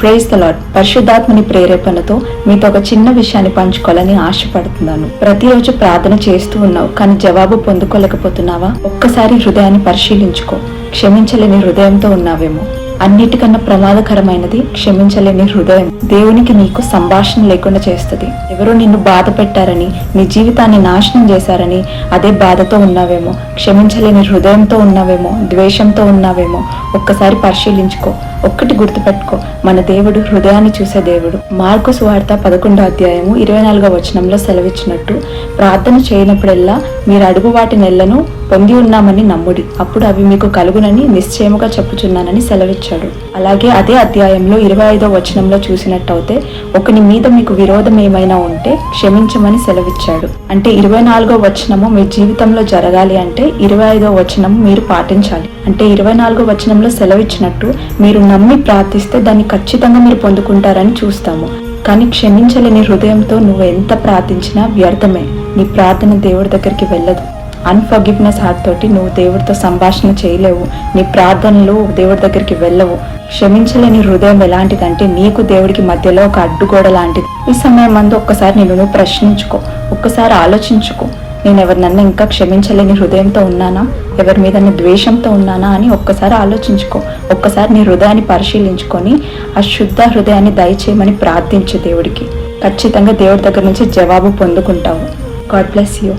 Praise the lord. పరిశుద్ధాత్మని ప్రేరేపణతో మీతో ఒక చిన్న విషయాన్ని పంచుకోవాలని ఆశపడుతున్నాను. ప్రతిరోజు ప్రార్థన చేస్తూ ఉన్నావు, కానీ జవాబు పొందుకోలేకపోతున్నావా? ఒక్కసారి హృదయాన్ని పరిశీలించుకో. క్షమించలేని హృదయంతో ఉన్నావేమో. అన్నిటికన్నా ప్రమాదకరమైనది క్షమించలేని హృదయం. దేవునికి నీకు సంభాషణ లేకుండా చేస్తుంది. ఎవరో నిన్ను బాధ పెట్టారని, నీ జీవితాన్ని నాశనం చేశారని అదే బాధతో ఉన్నావేమో. క్షమించలేని హృదయంతో ఉన్నావేమో, ద్వేషంతో ఉన్నావేమో. ఒక్కసారి పరిశీలించుకో. ఒక్కటి గుర్తుపెట్టుకో, మన దేవుడు హృదయాన్ని చూసే దేవుడు. మార్కు సువార్త 11వ అధ్యాయము 24వ వచనంలో సెలవిచ్చినట్టు, ప్రార్థన చేయనప్పుడెల్లా మీరు అడుగు వాటి నెలను పొంది ఉన్నామని నమ్ముడి, అప్పుడు అవి మీకు కలుగునని నిశ్చయముగా చెప్పుచున్నానని సెలవిచ్చాడు. అలాగే అదే అధ్యాయంలో 25వ వచనంలో చూసినట్టయితే, ఒకని మీద మీకు విరోధం ఏమైనా ఉంటే క్షమించమని సెలవిచ్చాడు. అంటే 24వ వచనము మీ జీవితంలో జరగాలి అంటే 25వ వచనం మీరు పాటించాలి. అంటే 24వ వచనంలో సెలవిచ్చినట్టు మీరు నమ్మి ప్రార్థిస్తే దాన్ని ఖచ్చితంగా మీరు పొందుకుంటారని చూస్తాము. కానీ క్షమించలేని హృదయంతో నువ్వు ఎంత ప్రార్థించినా వ్యర్థమే. నీ ప్రార్థన దేవుడి దగ్గరికి వెళ్ళదు. అన్ఫర్గివ్నెస్ హార్ట్ తోటి నువ్వు దేవుడితో సంభాషణ చేయలేవు. నీ ప్రార్థనలు దేవుడి దగ్గరికి వెళ్ళవు. క్షమించలేని హృదయం ఎలాంటిదంటే నీకు దేవుడికి మధ్యలో ఒక అడ్డుగోడ లాంటిది. ఈ సమయం మందు ఒక్కసారి నువ్వు ప్రశ్నించుకో, ఒక్కసారి ఆలోచించుకో. నేను ఎవరినన్నా ఇంకా క్షమించలేని హృదయంతో ఉన్నానా, ఎవరి మీద ద్వేషంతో ఉన్నానా అని ఒక్కసారి ఆలోచించుకో. ఒక్కసారి నీ హృదయాన్ని పరిశీలించుకొని ఆ శుద్ధ హృదయాన్ని దయచేయమని ప్రార్థించు దేవుడికి. ఖచ్చితంగా దేవుడి దగ్గర నుంచి జవాబు పొందుకుంటావు. God bless you.